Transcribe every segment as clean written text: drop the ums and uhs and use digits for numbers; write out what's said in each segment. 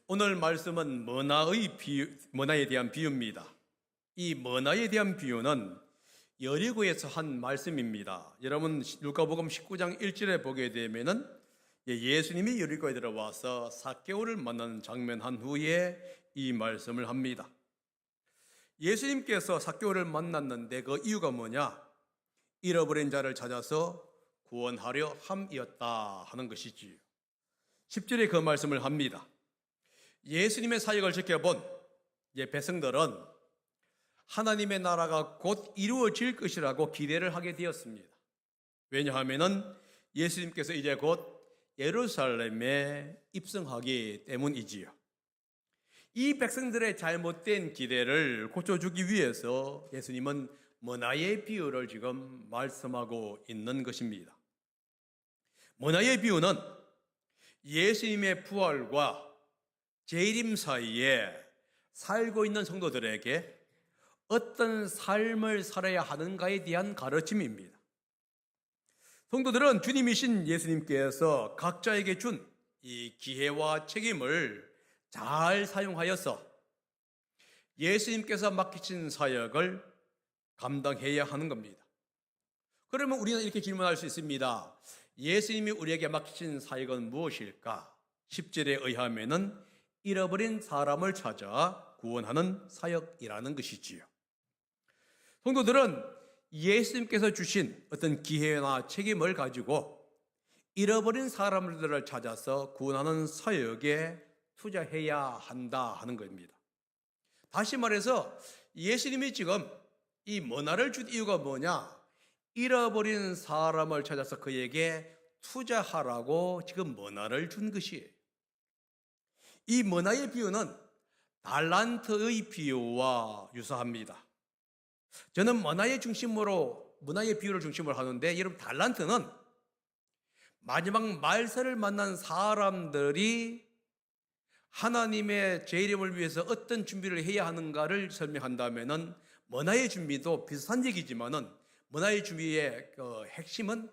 오늘 말씀은 머나에 대한 비유입니다. 이 머나에 대한 비유는 여리고에서 한 말씀입니다. 여러분 루카복음 19장 1절에 보게 되면은 예수님이 여리고에 들어와서 삭개오를 만나는 장면 한 후에 이 말씀을 합니다. 예수님께서 삭개오를 만났는데 그 이유가 뭐냐? 잃어버린 자를 찾아서 구원하려 함이었다 하는 것이지요. 10절에 그 말씀을 합니다. 예수님의 사역을 지켜본 백성들은 하나님의 나라가 곧 이루어질 것이라고 기대를 하게 되었습니다. 왜냐하면 예수님께서 이제 곧 예루살렘에 입성하기 때문이지요. 이 백성들의 잘못된 기대를 고쳐주기 위해서 예수님은 머나의 비유를 지금 말씀하고 있는 것입니다. 머나의 비유는 예수님의 부활과 재림 사이에 살고 있는 성도들에게 어떤 삶을 살아야 하는가에 대한 가르침입니다. 성도들은 주님이신 예수님께서 각자에게 준 이 기회와 책임을 잘 사용하여서 예수님께서 맡기신 사역을 감당해야 하는 겁니다. 그러면 우리는 이렇게 질문할 수 있습니다. 예수님이 우리에게 맡기신 사역은 무엇일까? 10절에 의하면은 잃어버린 사람을 찾아 구원하는 사역이라는 것이지요. 성도들은 예수님께서 주신 어떤 기회나 책임을 가지고 잃어버린 사람들을 찾아서 구원하는 사역에 투자해야 한다 하는 겁니다. 다시 말해서 예수님이 지금 이 머나를 준 이유가 뭐냐? 잃어버린 사람을 찾아서 그에게 투자하라고 지금 머나를 준 것이에요. 이 머나의 비유는 달란트의 비유와 유사합니다. 저는 머나의 비유를 중심으로 하는데, 여러분 달란트는 마지막 말세를 만난 사람들이 하나님의 재림을 위해서 어떤 준비를 해야 하는가를 설명한다면은 머나의 준비도 비슷한 얘기지만은 머나의 준비의 그 핵심은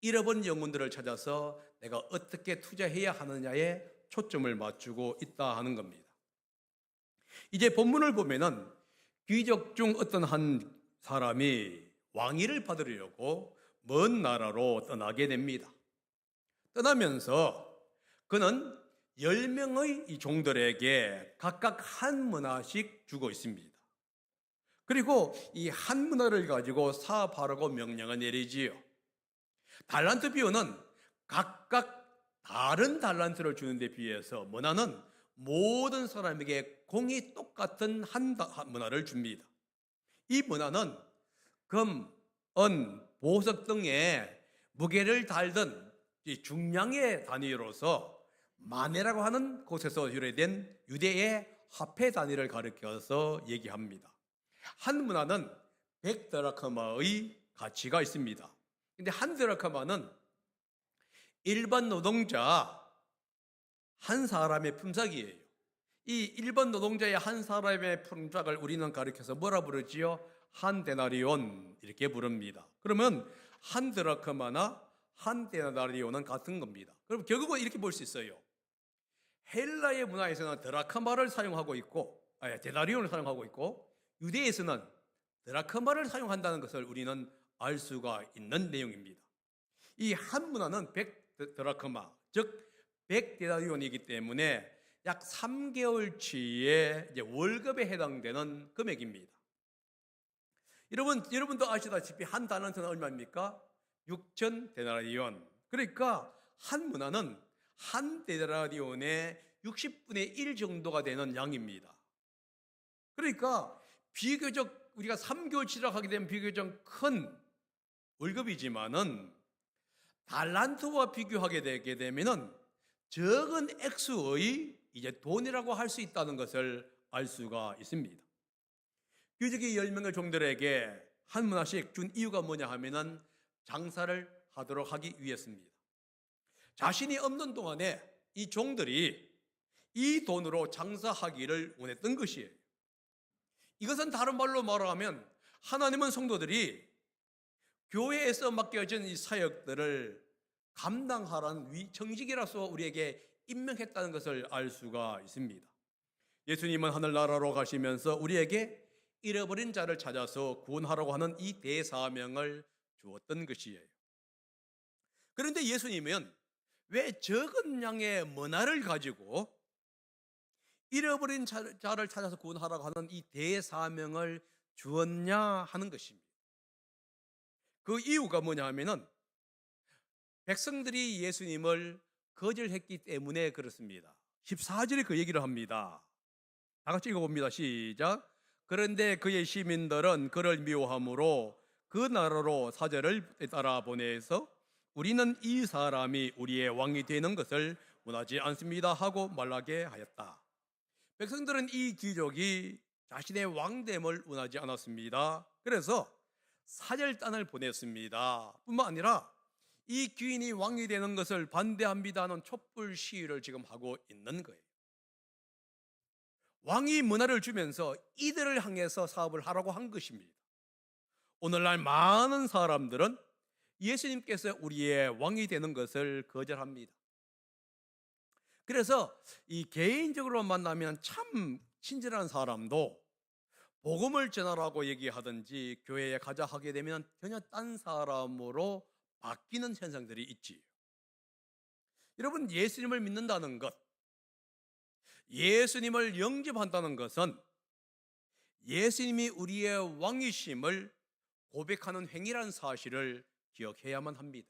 잃어버린 영혼들을 찾아서 내가 어떻게 투자해야 하느냐에 초점을 맞추고 있다 하는 겁니다. 이제 본문을 보면은 귀족 중 어떤 한 사람이 왕위를 받으려고 먼 나라로 떠나게 됩니다. 떠나면서 그는 10명의 이 종들에게 각각 한 문화씩 주고 있습니다. 그리고 이 한 문화를 가지고 사업하라고 명령을 내리지요. 달란트 비유는 각각 다른 달란트를 주는 데 비해서 문화는 모든 사람에게 공이 똑같은 한 문화를 줍니다. 이 문화는 금, 은, 보석 등의 무게를 달던 이 중량의 단위로서 마네라고 하는 곳에서 유래된 유대의 화폐 단위를 가리켜서 얘기합니다. 한 문화는 100드라크마의 가치가 있습니다. 근데 한 드라크마는 일반 노동자 한 사람의 품삯이에요. 이 일반 노동자의 한 사람의 품삯을 우리는 가리켜서 뭐라 부르지요? 한 데나리온 이렇게 부릅니다. 그러면 한 드라크마나 한 데나리온은 같은 겁니다. 그럼 결국은 이렇게 볼 수 있어요. 헬라의 문화에서는 드라크마를 사용하고 있고, 데나리온을 사용하고 있고, 유대에서는 드라크마를 사용한다는 것을 우리는 알 수가 있는 내용입니다. 이 한 문화는 100드라크마, 즉 100데나리온이기 때문에 약 3개월치의 월급에 해당되는 금액입니다. 여러분도 아시다시피 한 달란트는 얼마입니까? 6,000데나리온. 그러니까 한 문화는 한 데나리온의 60분의 1 정도가 되는 양입니다. 그러니까 비교적 우리가 3개월치라고 하게 되면 비교적 큰 월급이지만은 달란트와 비교하게 되게 되면은 적은 액수의 이제 돈이라고 할 수 있다는 것을 알 수가 있습니다. 귀족이 10명의 종들에게 한 문화씩 준 이유가 뭐냐 하면은 장사를 하도록 하기 위해서입니다. 자신이 없는 동안에 이 종들이 이 돈으로 장사하기를 원했던 것이에요. 이것은 다른 말로 말하면 하나님은 성도들이 교회에서 맡겨진 이 사역들을 감당하라는 정직이라서 우리에게 임명했다는 것을 알 수가 있습니다. 예수님은 하늘나라로 가시면서 우리에게 잃어버린 자를 찾아서 구원하라고 하는 이 대사명을 주었던 것이에요. 그런데 예수님은 왜 적은 양의 문화를 가지고 잃어버린 자를 찾아서 구원하라고 하는 이 대사명을 주었냐 하는 것입니다. 그 이유가 뭐냐 하면은 백성들이 예수님을 거절했기 때문에 그렇습니다. 14절에 그 얘기를 합니다. 다 같이 읽어봅니다. 시작. 그런데 그의 시민들은 그를 미워함으로 그 나라로 사절을 따라 보내서 우리는 이 사람이 우리의 왕이 되는 것을 원하지 않습니다 하고 말하게 하였다. 백성들은 이 귀족이 자신의 왕됨을 원하지 않았습니다. 그래서 사절단을 보냈습니다. 뿐만 아니라 이 귀인이 왕이 되는 것을 반대합니다는 촛불 시위를 지금 하고 있는 거예요. 왕이 문화를 주면서 이들을 향해서 사업을 하라고 한 것입니다. 오늘날 많은 사람들은 예수님께서 우리의 왕이 되는 것을 거절합니다. 그래서 이 개인적으로 만나면 참 친절한 사람도 복음을 전하라고 얘기하든지 교회에 가자 하게 되면 전혀 딴 사람으로 바뀌는 현상들이 있지. 여러분, 예수님을 믿는다는 것, 예수님을 영접한다는 것은 예수님이 우리의 왕이심을 고백하는 행위라는 사실을 기억해야만 합니다.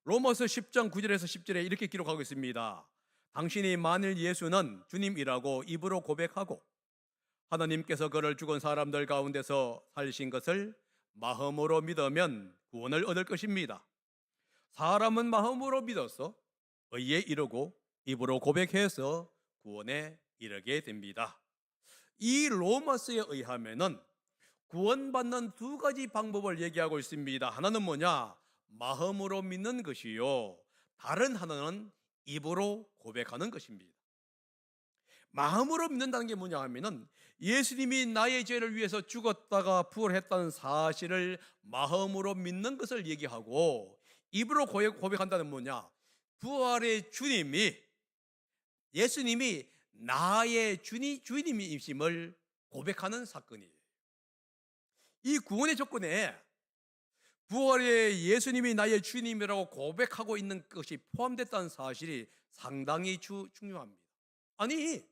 로마서 10장 9절에서 10절에 이렇게 기록하고 있습니다. 당신이 만일 예수는 주님이라고 입으로 고백하고 하나님께서 그를 죽은 사람들 가운데서 살리신 것을 마음으로 믿으면 구원을 얻을 것입니다. 사람은 마음으로 믿어서 의에 이르고 입으로 고백해서 구원에 이르게 됩니다. 이 로마서에 의하면은 구원받는 두 가지 방법을 얘기하고 있습니다. 하나는 뭐냐? 마음으로 믿는 것이요. 다른 하나는 입으로 고백하는 것입니다. 마음으로 믿는다는 게 뭐냐 하면은 예수님이 나의 죄를 위해서 죽었다가 부활했다는 사실을 마음으로 믿는 것을 얘기하고, 입으로 고백한다는 뭐냐? 부활의 주님이, 예수님이 나의 주님이심을 고백하는 사건이에요. 이 구원의 조건에 부활의 예수님이 나의 주님이라고 고백하고 있는 것이 포함됐다는 사실이 상당히 중요합니다. 아니,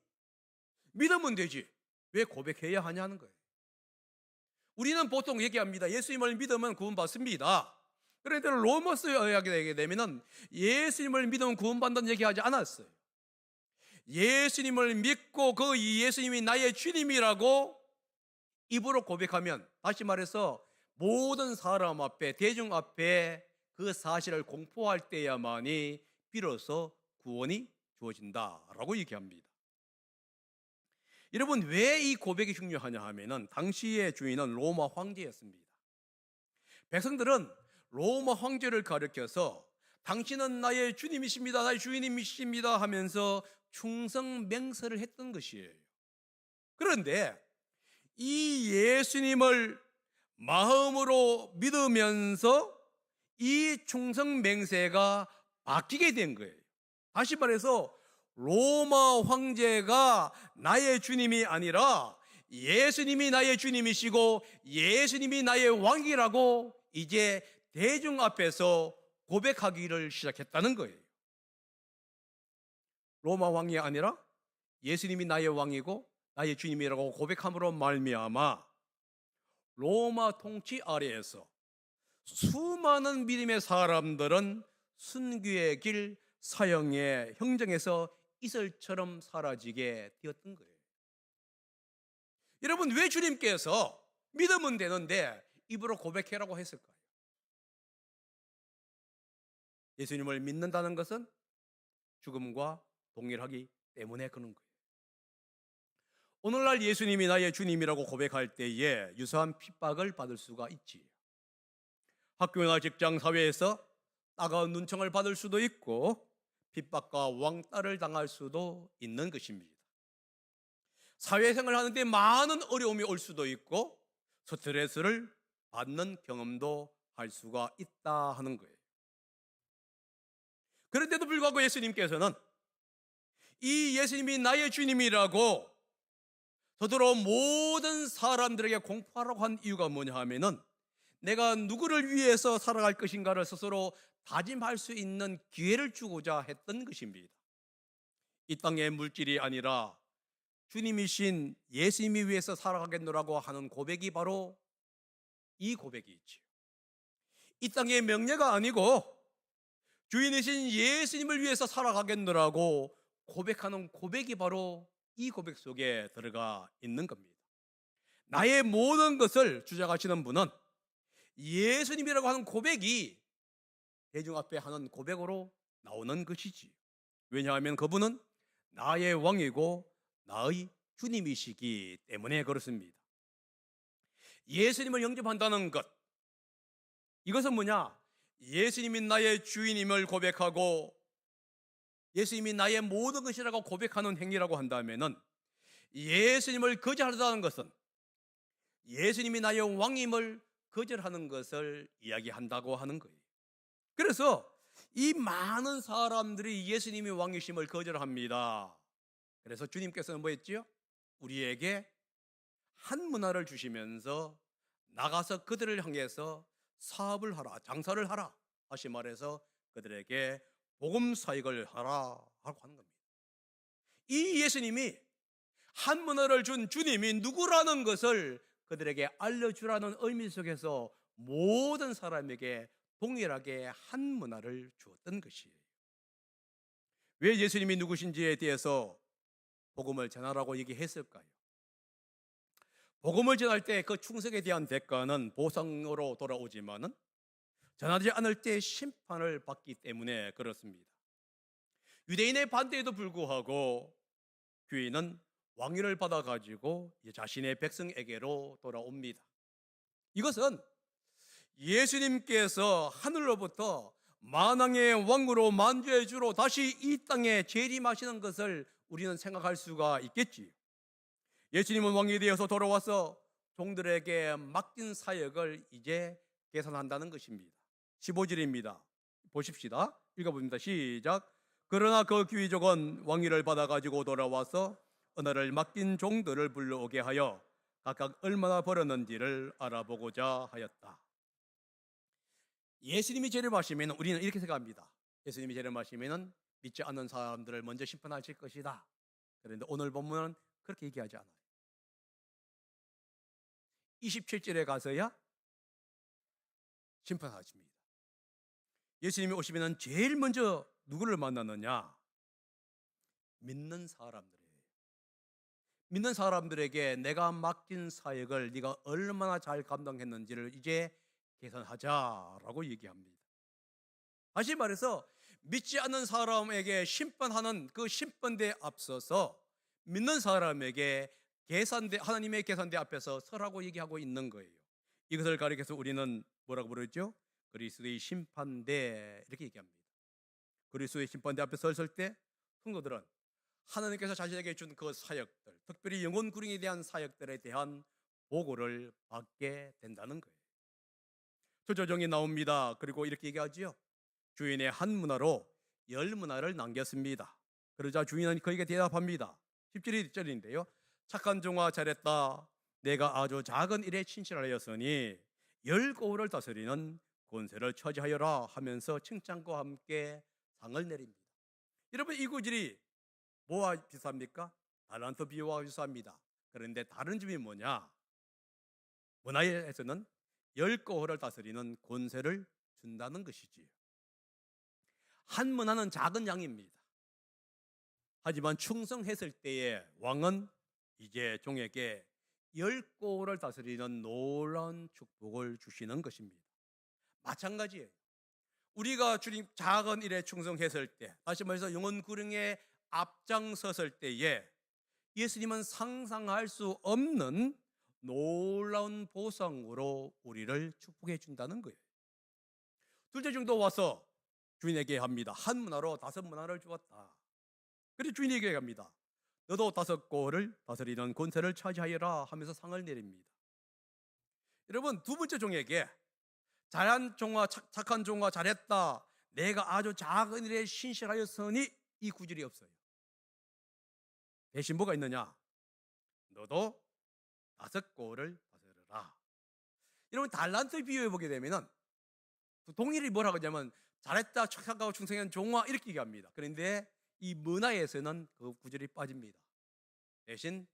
믿으면 되지 왜 고백해야 하냐는 거예요. 우리는 보통 얘기합니다. 예수님을 믿으면 구원받습니다. 그런데 로마서에 의하게 되면 예수님을 믿으면 구원받는다는 얘기하지 않았어요. 예수님을 믿고 그 예수님이 나의 주님이라고 입으로 고백하면, 다시 말해서 모든 사람 앞에, 대중 앞에 그 사실을 공포할 때야만이 비로소 구원이 주어진다라고 얘기합니다. 여러분, 왜 이 고백이 중요하냐 하면은 당시의 주인은 로마 황제였습니다. 백성들은 로마 황제를 가리켜서 당신은 나의 주님이십니다, 나의 주인이십니다 하면서 충성 맹세를 했던 것이에요. 그런데 이 예수님을 마음으로 믿으면서 이 충성 맹세가 바뀌게 된 거예요. 다시 말해서 로마 황제가 나의 주님이 아니라 예수님이 나의 주님이시고 예수님이 나의 왕이라고 이제 대중 앞에서 고백하기를 시작했다는 거예요. 로마 왕이 아니라 예수님이 나의 왕이고 나의 주님이라고 고백함으로 말미암아 로마 통치 아래에서 수많은 믿음의 사람들은 순교의 길, 사형의 형정에서 이슬처럼 사라지게 되었던 거예요. 여러분, 왜 주님께서 믿으면 되는데 입으로 고백해라고 했을까요? 예수님을 믿는다는 것은 죽음과 동일하기 때문에 그런 거예요. 오늘날 예수님이 나의 주님이라고 고백할 때에 유사한 핍박을 받을 수가 있지. 학교나 직장, 사회에서 따가운 눈총을 받을 수도 있고 핍박과 왕따를 당할 수도 있는 것입니다. 사회생활을 하는데 많은 어려움이 올 수도 있고 스트레스를 받는 경험도 할 수가 있다 하는 거예요. 그런데도 불구하고 예수님께서는 이 예수님이 나의 주님이라고 서두로 모든 사람들에게 공포하라고 한 이유가 뭐냐 하면은 내가 누구를 위해서 살아갈 것인가를 스스로 다짐할 수 있는 기회를 주고자 했던 것입니다. 이 땅의 물질이 아니라 주님이신 예수님이 위해서 살아가겠노라고 하는 고백이 바로 이 고백이 있지요. 이 땅의 명예가 아니고 주인이신 예수님을 위해서 살아가겠노라고 고백하는 고백이 바로 이 고백 속에 들어가 있는 겁니다. 나의 모든 것을 주장하시는 분은 예수님이라고 하는 고백이 대중 앞에 하는 고백으로 나오는 것이지. 왜냐하면 그분은 나의 왕이고 나의 주님이시기 때문에 그렇습니다. 예수님을 영접한다는 것, 이것은 뭐냐? 예수님이 나의 주인임을 고백하고 예수님이 나의 모든 것이라고 고백하는 행위라고 한다면은 예수님을 거절하다는 것은 예수님이 나의 왕임을 거절하는 것을 이야기한다고 하는 거예요. 그래서 이 많은 사람들이 예수님이 왕이심을 거절합니다. 그래서 주님께서는 뭐 했지요? 우리에게 한 문화를 주시면서 나가서 그들을 향해서 사업을 하라, 장사를 하라 다시 말해서 그들에게 복음 사역을 하라 하고 하는 겁니다. 이 예수님이 한 문화를 준 주님이 누구라는 것을 그들에게 알려주라는 의미 속에서 모든 사람에게 동일하게 한 문화를 주었던 것이에요. 왜 예수님이 누구신지에 대해서 복음을 전하라고 얘기했을까요? 복음을 전할 때 그 충성에 대한 대가는 보상으로 돌아오지만은 전하지 않을 때 심판을 받기 때문에 그렇습니다. 유대인의 반대에도 불구하고 교인은 왕위를 받아가지고 자신의 백성에게로 돌아옵니다. 이것은 예수님께서 하늘로부터 만왕의 왕으로 만주의 주로 다시 이 땅에 재림하시는 것을 우리는 생각할 수가 있겠지요. 예수님은 왕이 되어서 돌아와서 종들에게 맡긴 사역을 이제 계산한다는 것입니다. 15절입니다. 보십시다. 읽어봅니다. 시작. 그러나 그 귀족은 왕위를 받아가지고 돌아와서 언어를 맡긴 종들을 불러오게 하여 각각 얼마나 벌었는지를 알아보고자 하였다. 예수님이 재림하시면 우리는 이렇게 생각합니다. 예수님이 재림하시면 믿지 않는 사람들을 먼저 심판하실 것이다. 그런데 오늘 본문은 그렇게 얘기하지 않아요. 27절에 가서야 심판하십니다. 예수님이 오시면 제일 먼저 누구를 만나느냐? 믿는 사람들이에요. 믿는 사람들에게 내가 맡긴 사역을 네가 얼마나 잘 감당했는지를 이제 계산하자라고 얘기합니다. 다시 말해서 믿지 않는 사람에게 심판하는 그 심판대에 앞서서 믿는 사람에게 하나님의 계산대 앞에서 서라고 얘기하고 있는 거예요. 이것을 가리켜서 우리는 뭐라고 부르죠? 그리스도의 심판대 이렇게 얘기합니다. 그리스도의 심판대 앞에 섰을 때 성도들은 하나님께서 자신에게 준 그 사역들, 특별히 영혼 구령에 대한 사역들에 대한 보고를 받게 된다는 거예요. 초조정이 나옵니다. 그리고 이렇게 얘기하지요. 주인의 한 문화로 10문화를 남겼습니다. 그러자 주인은 그에게 대답합니다. 17절인데요. 착한 종아 잘했다. 내가 아주 작은 일에 친실하였으니 10고을을 다스리는 권세를 차지하여라 하면서 칭찬과 함께 상을 내립니다. 여러분, 이 구절이 뭐와 비슷합니까? 달란트 비유와 비슷합니다. 그런데 다른 점이 뭐냐? 문화에서는 10고을을 다스리는 권세를 준다는 것이지요. 한 문화는 작은 양입니다. 하지만 충성했을 때에 왕은 이제 종에게 10고을을 다스리는 놀라운 축복을 주시는 것입니다. 마찬가지예요. 우리가 주님 작은 일에 충성했을 때, 다시 말해서 영혼 구령에 앞장섰을 때에 예수님은 상상할 수 없는 놀라운 보상으로 우리를 축복해 준다는 거예요. 둘째 정도 와서 주인에게 합니다. 한 문화로 5문화를 주었다. 그래서 주인에게 합니다. 너도 5고을을 다스리는 권세를 차지하여라 하면서 상을 내립니다. 여러분, 두 번째 종에게 잘한 종아, 착한 종아 잘했다. 내가 아주 작은 일에 신실하였으니 이 구절이 없어요. 대신 뭐가 있느냐? 너도 5꼴을 다스려라. 여러분, 달란트 비유해 보게 되면은 동일이 뭐라고 하냐면 잘했다, 착하고 충성한 종아 이렇게 얘기합니다. 그런데 이 문화에서는 그 구절이 빠집니다. 대신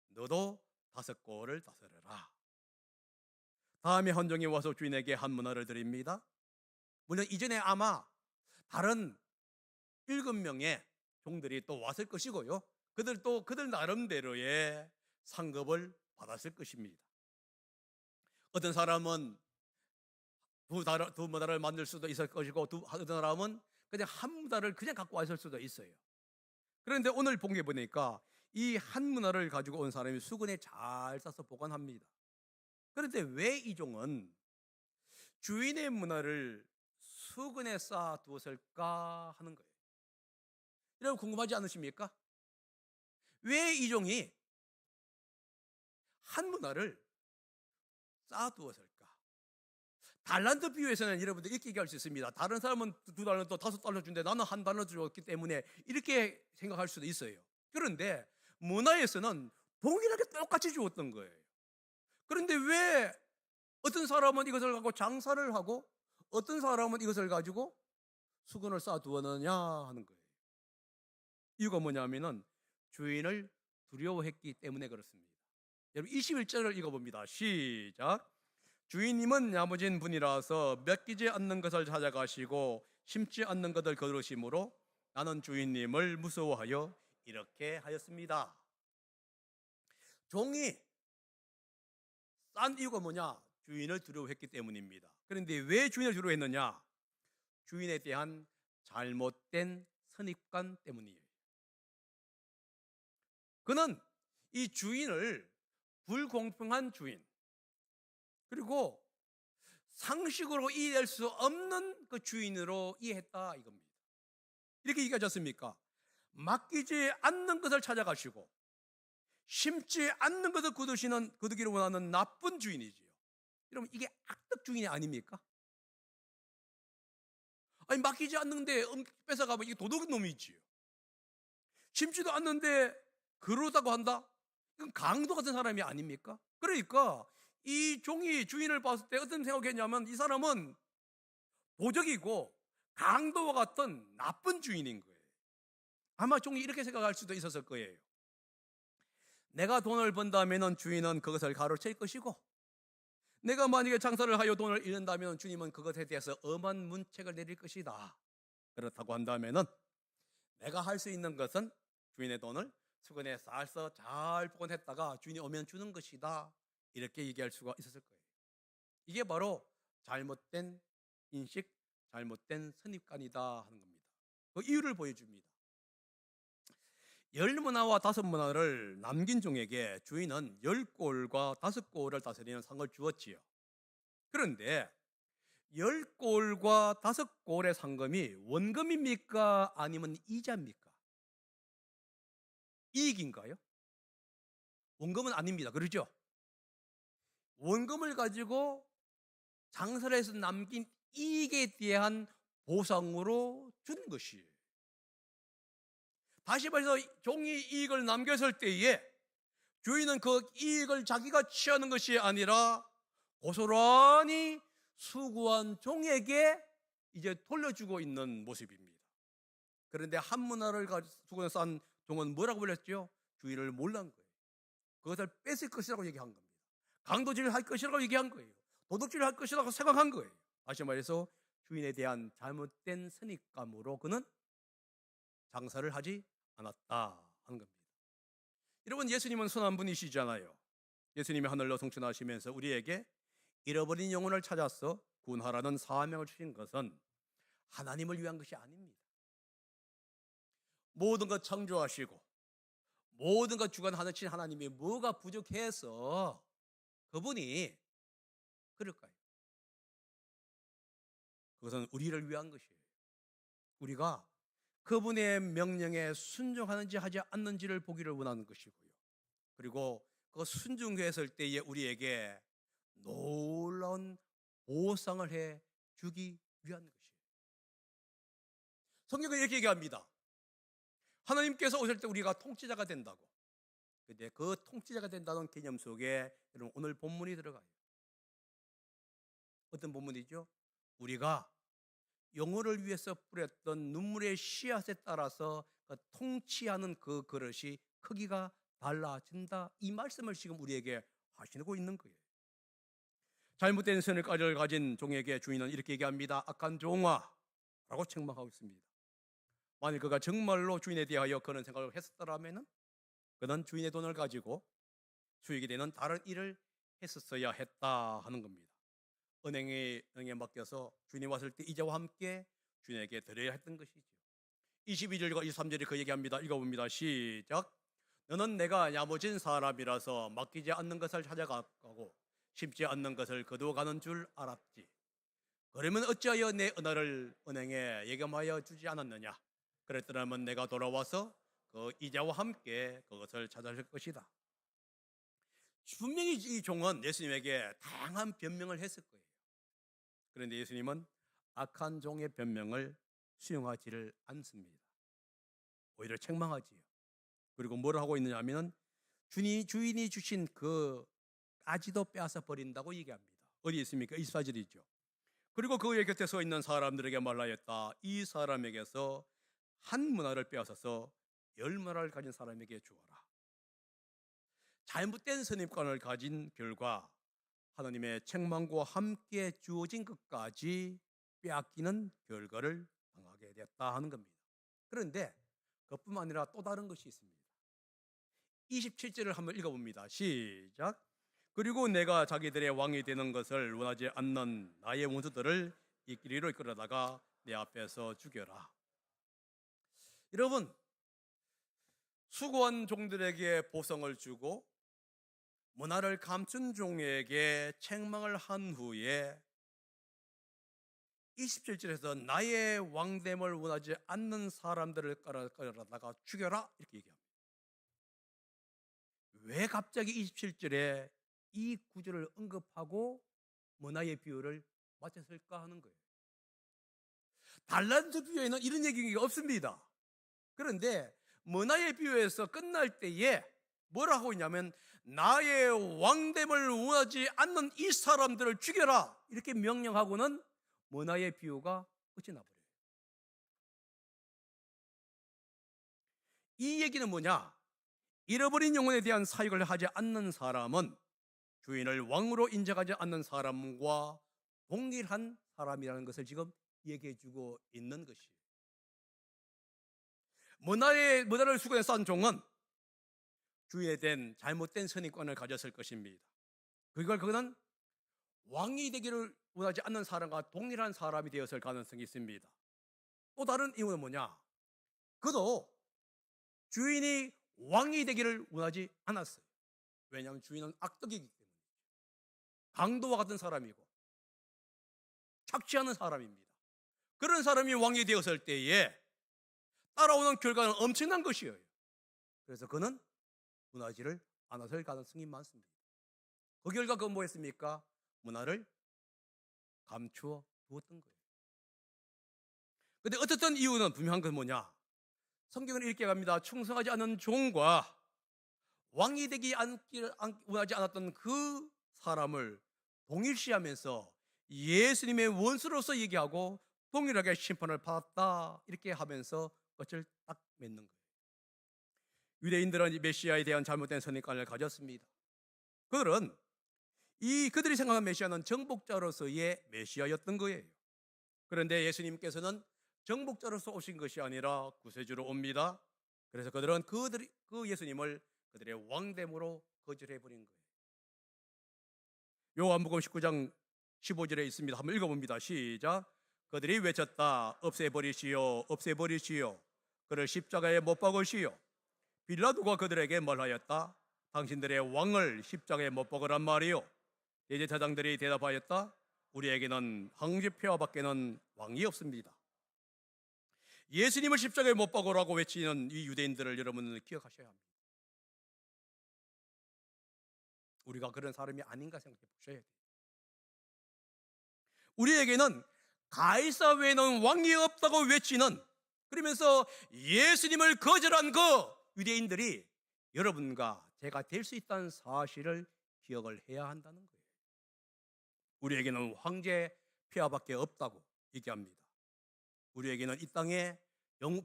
너도 5꼴을 다스려라. 다음에 헌종이 와서 주인에게 한 문화를 드립니다. 물론 이전에 아마 다른 7명의 종들이 또 왔을 것이고요. 그들도 그들 나름대로의 상급을 받았을 것입니다. 어떤 사람은 두 문화를 만들 수도 있을 것이고, 어떤 사람은 그냥 한 문화를 그냥 갖고 왔을 수도 있어요. 그런데 오늘 본 게 보니까 이 한 문화를 가지고 온 사람이 수건에 잘 싸서 보관합니다. 그런데 왜 이 종은 주인의 문화를 수건에 쌓아 두었을까 하는 거예요. 여러분, 궁금하지 않으십니까? 왜 이 종이 한 문화를 쌓아 두었을까? 달란트 비유에서는 여러분들 이렇게 얘기할 수 있습니다. 다른 사람은 2달란트, 5달란트 준대, 나는 1달란트 줬기 때문에 이렇게 생각할 수도 있어요. 그런데 문화에서는 동일하게 똑같이 주었던 거예요. 그런데 왜 어떤 사람은 이것을 갖고 장사를 하고 어떤 사람은 이것을 가지고 수건을 쌓아 두었느냐 하는 거예요. 이유가 뭐냐면은 주인을 두려워했기 때문에 그렇습니다. 여러분, 21절을 읽어봅니다. 시작. 주인님은 야무진 분이라서 맡기지 않는 것을 찾아가시고 심지 않는 것을 거두심으로 나는 주인님을 무서워하여 이렇게 하였습니다. 종이 싼 이유가 뭐냐? 주인을 두려워했기 때문입니다. 그런데 왜 주인을 두려워했느냐? 주인에 대한 잘못된 선입관 때문이에요. 그는 이 주인을 불공평한 주인, 그리고 상식으로 이해할 수 없는 그 주인으로 이해했다 이겁니다. 이렇게 얘기하지 않습니까? 맡기지 않는 것을 찾아가시고 심지 않는 것을 거두기를 원하는 나쁜 주인이지요. 여러분, 이게 악덕 주인이 아닙니까? 아니, 맡기지 않는데 뺏어가면 이게 도둑놈이지요. 심지도 않는데 그러다고 한다? 이건 강도 같은 사람이 아닙니까? 그러니까 이 종이 주인을 봤을 때 어떤 생각했냐면 이 사람은 도적이고 강도와 같은 나쁜 주인인 거예요. 아마 종이 이렇게 생각할 수도 있었을 거예요. 내가 돈을 번다면 주인은 그것을 가로챌 것이고, 내가 만약에 장사를 하여 돈을 잃는다면 주님은 그것에 대해서 엄한 문책을 내릴 것이다. 그렇다고 한다면 내가 할 수 있는 것은 주인의 돈을 수건에 싸서 잘 보관했다가 주인이 오면 주는 것이다. 이렇게 얘기할 수가 있었을 거예요. 이게 바로 잘못된 인식, 잘못된 선입관이다 하는 겁니다. 그 이유를 보여줍니다. 10문화와 5문화를 남긴 종에게 주인은 10꼴과 5꼴을 다스리는 상을 주었지요. 그런데 10꼴과 5꼴의 상금이 원금입니까? 아니면 이자입니까? 이익인가요? 원금은 아닙니다. 그렇죠? 원금을 가지고 장사를 해서 남긴 이익에 대한 보상으로 준 것이에요. 다시 말해서 종이 이익을 남겼을 때에 주인은 그 이익을 자기가 취하는 것이 아니라 고스란히 수고한 종에게 이제 돌려주고 있는 모습입니다. 그런데 한 문화를 수건에 싼 종은 뭐라고 불렸죠? 주인을 몰란 거예요. 그것을 뺏을 것이라고 얘기한 겁니다. 강도질을 할 것이라고 얘기한 거예요. 도둑질을 할 것이라고 생각한 거예요. 다시 말해서 주인에 대한 잘못된 선입감으로 그는 장사를 하지 않았다 하는 겁니다. 여러분, 예수님은 선한 분이시잖아요. 예수님이 하늘로 승천하시면서 우리에게 잃어버린 영혼을 찾아서 구원하라는 사명을 주신 것은 하나님을 위한 것이 아닙니다. 모든 것 창조하시고 모든 것 주관하신 하나님이 뭐가 부족해서 그분이 그럴까요? 그것은 우리를 위한 것이에요. 우리가 그분의 명령에 순종하는지 하지 않는지를 보기를 원하는 것이고요. 그리고 그 순종했을 때에 우리에게 놀라운 보상을 해 주기 위한 것이에요. 성경은 이렇게 얘기합니다. 하나님께서 오실 때 우리가 통치자가 된다고. 근데 그 통치자가 된다는 개념 속에 여러분 오늘 본문이 들어가요. 어떤 본문이죠? 우리가 영혼을 위해서 뿌렸던 눈물의 씨앗에 따라서 그 통치하는 그 그릇이 크기가 달라진다. 이 말씀을 지금 우리에게 하시고 있는 거예요. 잘못된 선을까지를 가진 종에게 주인은 이렇게 얘기합니다. 악한 종아 라고 책망하고 있습니다. 만일 그가 정말로 주인에 대하여 그런 생각을 했었더라면 그는 주인의 돈을 가지고 수익이 되는 다른 일을 했었어야 했다 하는 겁니다. 은행에 맡겨서 주인이 왔을 때 이자와 함께 주인에게 드려야 했던 것이죠. 22절과 23절에 그 얘기합니다. 읽어봅니다. 시작. 너는 내가 야무진 사람이라서 맡기지 않는 것을 찾아가고 심지 않는 것을 거두어가는 줄 알았지. 그러면 어찌하여 내 은혜를 은행에 예금하여 주지 않았느냐? 그랬더라면 내가 돌아와서 그 이자와 함께 그것을 찾아줄 것이다. 분명히 이 종은 예수님에게 다양한 변명을 했을 거예요. 그런데 예수님은 악한 종의 변명을 수용하지를 않습니다. 오히려 책망하지요. 그리고 뭘 하고 있느냐 하면 주인이 주신 그 가지도 빼앗아 버린다고 얘기합니다. 어디 있습니까? 24절이죠. 그리고 그의 곁에 서 있는 사람들에게 말하였다. 이 사람에게서 한 문화를 빼앗아서 10문화를 가진 사람에게 주어라. 잘못된 선입관을 가진 결과 하나님의 책망과 함께 주어진 것까지 빼앗기는 결과를 당하게 됐다 하는 겁니다. 그런데 그뿐만 아니라 또 다른 것이 있습니다. 27절을 한번 읽어봅니다. 시작. 그리고 내가 자기들의 왕이 되는 것을 원하지 않는 나의 원수들을 이 길이로 이끌어다가 내 앞에서 죽여라. 여러분, 수고한 종들에게 보상을 주고 문화를 감춘 종에게 책망을 한 후에 27절에서 나의 왕됨을 원하지 않는 사람들을 끌어다가 죽여라 이렇게 얘기합니다. 왜 갑자기 27절에 이 구절을 언급하고 문화의 비유를 마쳤을까 하는 거예요. 달란트 비유에는 이런 얘기가 없습니다. 그런데 문화의 비유에서 끝날 때에 뭐라 하고 있냐면 나의 왕됨을 원하지 않는 이 사람들을 죽여라 이렇게 명령하고는 문화의 비유가 끝이 나버려요. 이 얘기는 뭐냐? 잃어버린 영혼에 대한 사역을 하지 않는 사람은 주인을 왕으로 인정하지 않는 사람과 동일한 사람이라는 것을 지금 얘기해주고 있는 것이에요. 문화를 수고해 쌓은 종은 주인에 대한 잘못된 선입관을 가졌을 것입니다. 그거는 왕이 되기를 원하지 않는 사람과 동일한 사람이 되었을 가능성이 있습니다. 또 다른 이유는 뭐냐? 그도 주인이 왕이 되기를 원하지 않았어요. 왜냐하면 주인은 악덕이기 때문에 강도와 같은 사람이고 착취하는 사람입니다. 그런 사람이 왕이 되었을 때에 따라오는 결과는 엄청난 것이에요. 그래서 그는 원하지를 않았을 가능성이 많습니다. 그 결과 그건 뭐였습니까? 문화를 감추어 두었던 거예요. 근데 어쨌든 이유는 분명한 건 뭐냐? 성경을 읽게 갑니다. 충성하지 않은 종과 왕이 되기 원하지 않았던 그 사람을 동일시하면서 예수님의 원수로서 얘기하고 동일하게 심판을 받았다 이렇게 하면서 끝을 딱 맺는 거예요. 유대인들은 이 메시아에 대한 잘못된 선입관을 가졌습니다. 그들이 생각한 메시아는 정복자로서의 메시아였던 거예요. 그런데 예수님께서는 정복자로서 오신 것이 아니라 구세주로 옵니다. 그래서 그들은 그 예수님을 그들의 왕됨으로 거절해버린 거예요. 요한복음 19장 15절에 있습니다. 한번 읽어봅니다. 시작. 그들이 외쳤다. 없애버리시오, 없애버리시오. 그를 십자가에 못 박으시오. 빌라도가 그들에게 말하였다. 당신들의 왕을 십자가에 못 박으란 말이요. 대제사장들이 대답하였다. 우리에게는 황제폐하 밖에는 왕이 없습니다. 예수님을 십자가에 못 박으라고 외치는 이 유대인들을 여러분은 기억하셔야 합니다. 우리가 그런 사람이 아닌가 생각해 보셔야 돼요. 우리에게는 가이사 외에는 왕이 없다고 외치는 그러면서 예수님을 거절한 그 유대인들이 여러분과 제가 될 수 있다는 사실을 기억을 해야 한다는 거예요. 우리에게는 황제 폐하밖에 없다고 얘기합니다. 우리에게는 이 땅에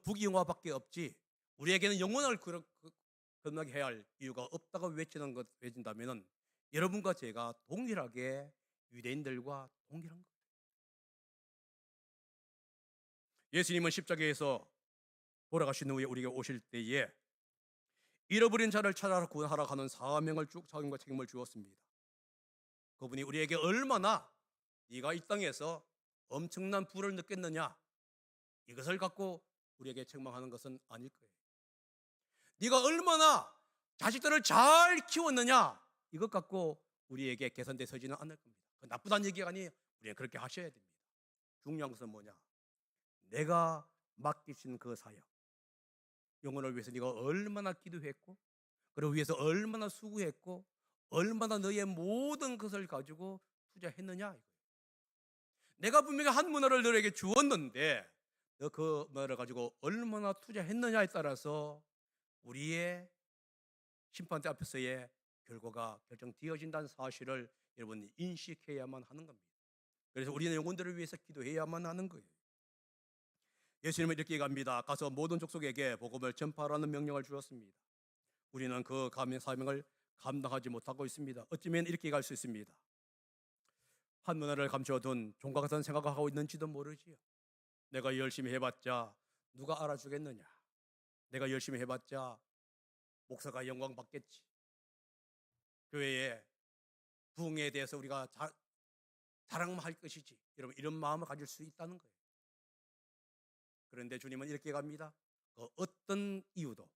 부귀영화밖에 없지 우리에게는 영원을 건너게 해야 할 이유가 없다고 외친다면 여러분과 제가 동일하게 유대인들과 동일한 것. 예수님은 십자가에서 돌아가신 후에 우리에게 오실 때에 잃어버린 자를 찾아 구원하러 가는 사명을 사명과 책임을 주었습니다. 그분이 우리에게 얼마나 네가 이 땅에서 엄청난 부를 느꼈느냐 이것을 갖고 우리에게 책망하는 것은 아닐 거예요. 네가 얼마나 자식들을 잘 키웠느냐 이것 갖고 우리에게 개선돼 서지는 않을 겁니다. 나쁘다는 얘기가 아니에요. 우리는 그렇게 하셔야 됩니다. 중요한 것은 뭐냐? 내가 맡기신 그 사역 영혼을 위해서 네가 얼마나 기도했고 그를 위해서 얼마나 수고했고 얼마나 너의 모든 것을 가지고 투자했느냐. 내가 분명히 한 문화를 너에게 주었는데 너 그 문화를 가지고 얼마나 투자했느냐에 따라서 우리의 심판대 앞에서의 결과가 결정되어진다는 사실을 여러분이 인식해야만 하는 겁니다. 그래서 우리는 영혼들을 위해서 기도해야만 하는 거예요. 예수님은 이렇게 얘기합니다. 가서 모든 족속에게 복음을 전파하라는 명령을 주었습니다. 우리는 그 사명을 감당하지 못하고 있습니다. 어쩌면 이렇게 얘기할 수 있습니다. 한 문화를 감춰둔 종과 같은 생각을 하고 있는지도 모르지요. 내가 열심히 해봤자 누가 알아주겠느냐. 내가 열심히 해봤자 목사가 영광 받겠지. 교회의 부흥에 대해서 우리가 자랑만 할 것이지. 여러분 이런 마음을 가질 수 있다는 거예요. 그런데 주님은 이렇게 갑니다. 그 어떤 이유도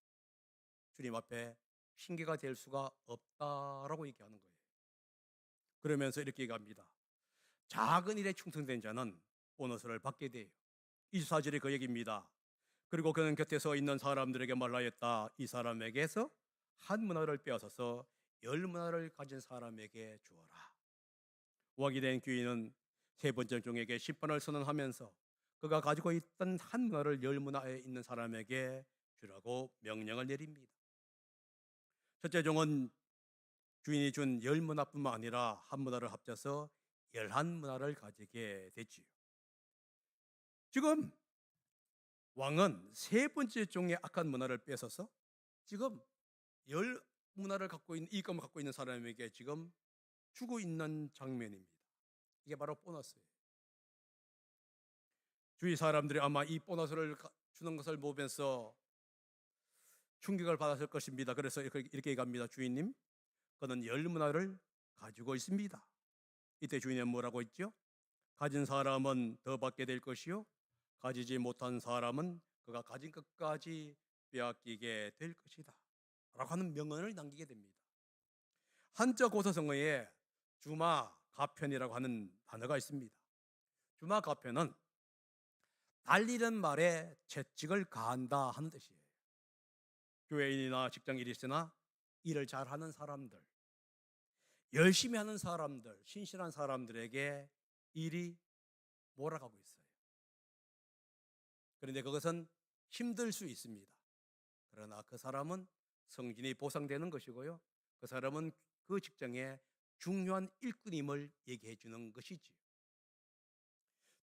주님 앞에 핑계가 될 수가 없다라고 얘기하는 거예요. 그러면서 이렇게 얘기합니다. 작은 일에 충성된 자는 보너스를 받게 돼요. 24절에 그 얘기입니다. 그리고 그는 곁에 서 있는 사람들에게 말하였다. 이 사람에게서 한 문화를 빼앗아서 10문화를 가진 사람에게 주어라. 왕이 된 귀인은 세 번째 종에게 심판을 선언하면서 그가 가지고 있던 한 문화를 10문화에 있는 사람에게 주라고 명령을 내립니다. 첫째 종은 주인이 준 10문화뿐만 아니라 한 문화를 합쳐서 11문화를 가지게 됐지요. 지금 왕은 세 번째 종의 악한 문화를 뺏어서 지금 10문화를 갖고 있는 이익감을 갖고 있는 사람에게 지금 주고 있는 장면입니다. 이게 바로 보너스예요. 주위 사람들이 아마 이 보너스를 주는 것을 보면서 충격을 받았을 것입니다. 그래서 이렇게 얘기합니다. 주인님, 그는 10문화를 가지고 있습니다. 이때 주인은 뭐라고 했죠? 가진 사람은 더 받게 될 것이요 가지지 못한 사람은 그가 가진 것까지 빼앗기게 될 것이다 라고 하는 명언을 남기게 됩니다. 한자 고사성어에 주마가편이라고 하는 단어가 있습니다. 주마가편은 달리는 말에 채찍을 가한다 하는 뜻이에요. 교회인이나 직장 일이 있으나 일을 잘하는 사람들, 열심히 하는 사람들, 신실한 사람들에게 일이 몰아가고 있어요. 그런데 그것은 힘들 수 있습니다. 그러나 그 사람은 성진이 보상되는 것이고요. 그 사람은 그 직장의 중요한 일꾼임을 얘기해 주는 것이지요.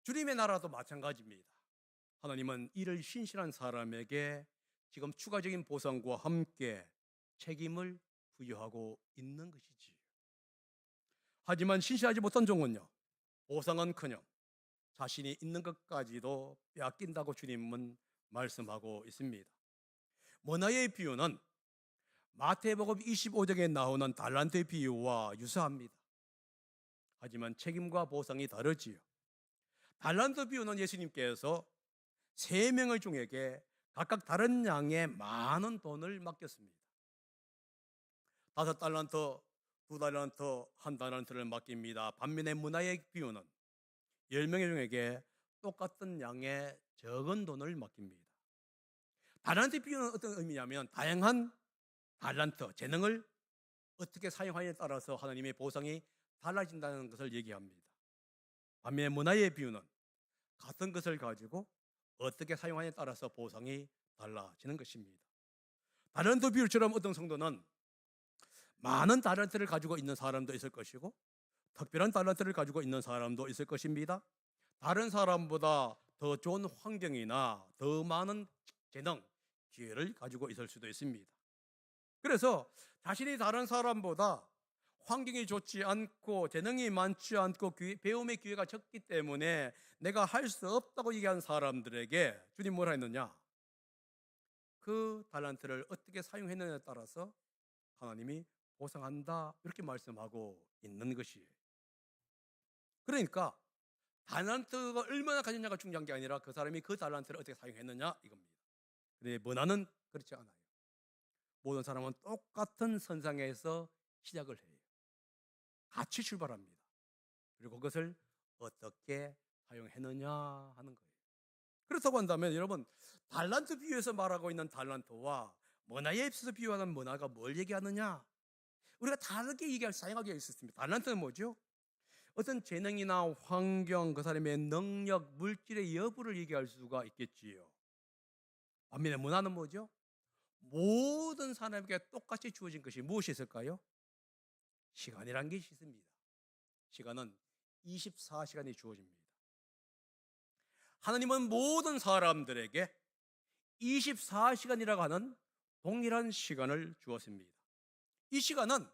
주님의 나라도 마찬가지입니다. 하나님은 이를 신실한 사람에게 지금 추가적인 보상과 함께 책임을 부여하고 있는 것이지요. 하지만 신실하지 못한 종은요, 보상은커녕 자신이 있는 것까지도 빼앗긴다고 주님은 말씀하고 있습니다. 문화의 비유는 마태복음 25장에 나오는 달란트의 비유와 유사합니다. 하지만 책임과 보상이 다르지요. 달란트 비유는 예수님께서 3명의 종에게 각각 다른 양의 많은 돈을 맡겼습니다. 5달란트, 2달란트, 1달란트를 맡깁니다. 반면에 문화의 비유는 10명의 종에게 똑같은 양의 적은 돈을 맡깁니다. 달란트 비유는 어떤 의미냐면 다양한 달란트, 재능을 어떻게 사용하느냐에 따라서 하나님의 보상이 달라진다는 것을 얘기합니다. 반면에 문화의 비유는 같은 것을 가지고 어떻게 사용하냐에 따라서 보상이 달라지는 것입니다. 달란트 비율처럼 어떤 성도는 많은 달란트를 가지고 있는 사람도 있을 것이고 특별한 달란트를 가지고 있는 사람도 있을 것입니다. 다른 사람보다 더 좋은 환경이나 더 많은 재능, 기회를 가지고 있을 수도 있습니다. 그래서 자신이 다른 사람보다 환경이 좋지 않고 재능이 많지 않고 배움의 기회가 적기 때문에 내가 할 수 없다고 얘기한 사람들에게 주님 뭐라 했느냐? 그 달란트를 어떻게 사용했느냐에 따라서 하나님이 보상한다 이렇게 말씀하고 있는 것이에요. 그러니까 달란트가 얼마나 가졌냐가 중요한 게 아니라 그 사람이 그 달란트를 어떻게 사용했느냐 이겁니다. 근데 문화는 그렇지 않아요. 모든 사람은 똑같은 선상에서 시작을 해요. 같이 출발합니다. 그리고 그것을 어떻게 사용했느냐 하는 거예요. 그렇다고 한다면 여러분 달란트 비유에서 말하고 있는 달란트와 문화에 있어서 비유하는 문화가 뭘 얘기하느냐? 우리가 다르게 사용하게 있었습니다. 달란트는 뭐죠? 어떤 재능이나 환경, 그 사람의 능력, 물질의 여부를 얘기할 수가 있겠지요. 반면에 문화는 뭐죠? 모든 사람에게 똑같이 주어진 것이 무엇이 있을까요? 시간이란 게 있습니다. 시간은 24시간이 주어집니다. 하나님은 모든 사람들에게 24시간이라고 하는 동일한 시간을 주었습니다. 이 시간은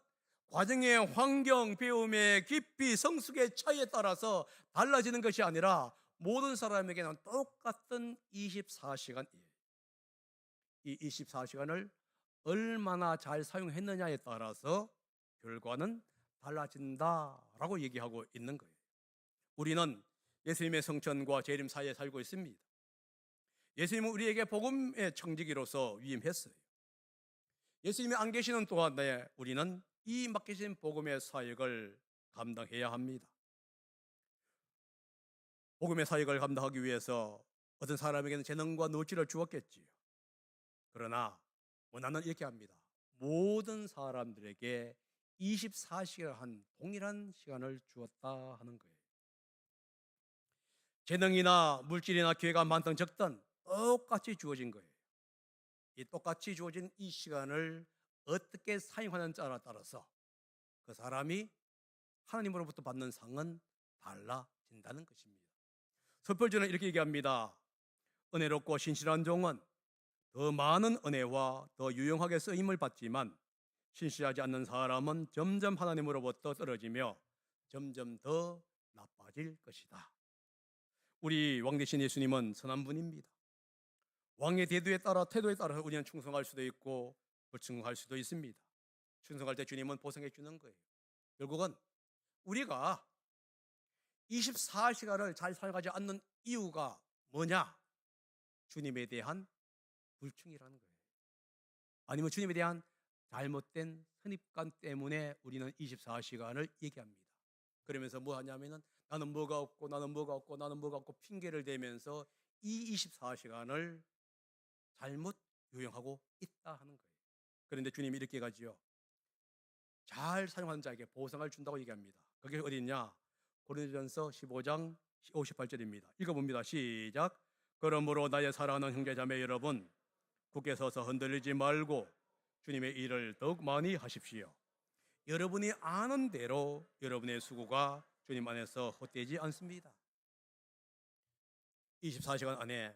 과정의 환경, 배움의 깊이, 성숙의 차이에 따라서 달라지는 것이 아니라 모든 사람에게는 똑같은 24시간이에요. 이 24시간을 얼마나 잘 사용했느냐에 따라서 결과는 달라진다라고 얘기하고 있는 거예요. 우리는 예수님의 성천과 재림 사이에 살고 있습니다. 예수님은 우리에게 복음의 청지기로서 위임했어요. 예수님이 안 계시는 동안에 우리는 이 맡기신 복음의 사역을 감당해야 합니다. 복음의 사역을 감당하기 위해서 어떤 사람에게는 재능과 노출을 주었겠지요. 그러나 문화는 이렇게 합니다. 모든 사람들에게 24시간 한 동일한 시간을 주었다 하는 거예요. 재능이나 물질이나 기회가 많든 적든 똑같이 주어진 거예요. 이 똑같이 주어진 이 시간을 어떻게 사용하는 자에 따라서 그 사람이 하나님으로부터 받는 상은 달라진다는 것입니다. 설벌주는 이렇게 얘기합니다. 은혜롭고 신실한 종은 더 많은 은혜와 더 유용하게 쓰임을 받지만 신실하지 않는 사람은 점점 하나님으로부터 떨어지며 점점 더 나빠질 것이다. 우리 왕 되신 예수님은 선한 분입니다. 왕의 태도에 따라 우리는 충성할 수도 있고 불충성할 수도 있습니다. 충성할 때 주님은 보상해 주는 거예요. 결국은 우리가 24시간을 잘 사용하지 않는 이유가 뭐냐? 주님에 대한 불충이라는 거예요. 아니면 주님에 대한 잘못된 선입관 때문에 우리는 24시간을 얘기합니다. 그러면서 뭐 하냐면은 나는 뭐가 없고 핑계를 대면서 이 24시간을 잘못 요용하고 있다 하는 거예요. 그런데 주님이 이렇게 가지요. 잘 사용하는 자에게 보상을 준다고 얘기합니다. 그게 어디 있냐? 고린도전서 15장 58절입니다. 읽어봅니다. 시작. 그러므로 나의 사랑하는 형제자매 여러분, 굳게 서서 흔들리지 말고 주님의 일을 더욱 많이 하십시오. 여러분이 아는 대로 여러분의 수고가 주님 안에서 헛되지 않습니다. 24시간 안에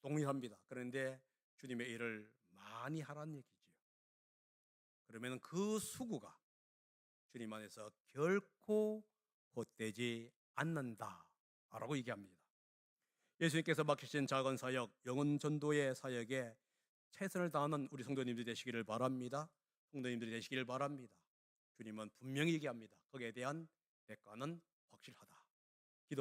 동일합니다. 그런데 주님의 일을 많이 하라는 얘기죠. 그러면 그 수고가 주님 안에서 결코 헛되지 않는다라고 얘기합니다. 예수님께서 맡기신 작은 사역, 영혼 전도의 사역에 최선을 다하는 우리 성도님들이 되시기를 바랍니다. 성도님들이 되시기를 바랍니다. 주님은 분명히 얘기합니다. 거기에 대한 대가는 확실하다.